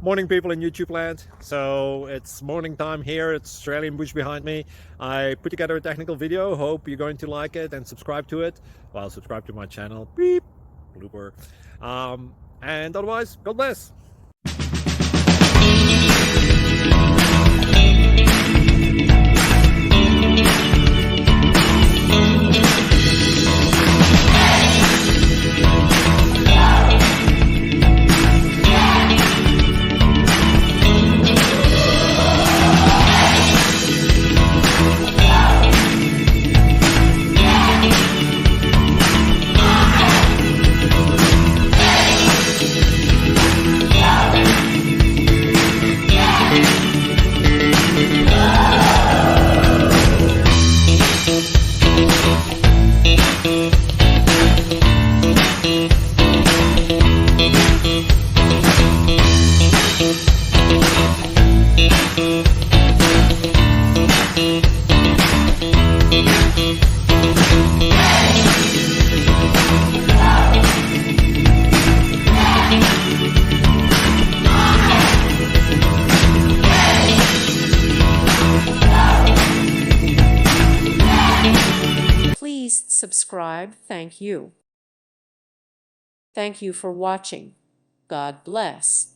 Morning, people in YouTube land. So it's morning time here. It's Australian bush behind me. I put together a technical video. Hope you're going to like it and subscribe to it. Well, subscribe to my channel. Beep. Blooper. And otherwise, God bless. Please subscribe. Thank you. Thank you for watching. God bless.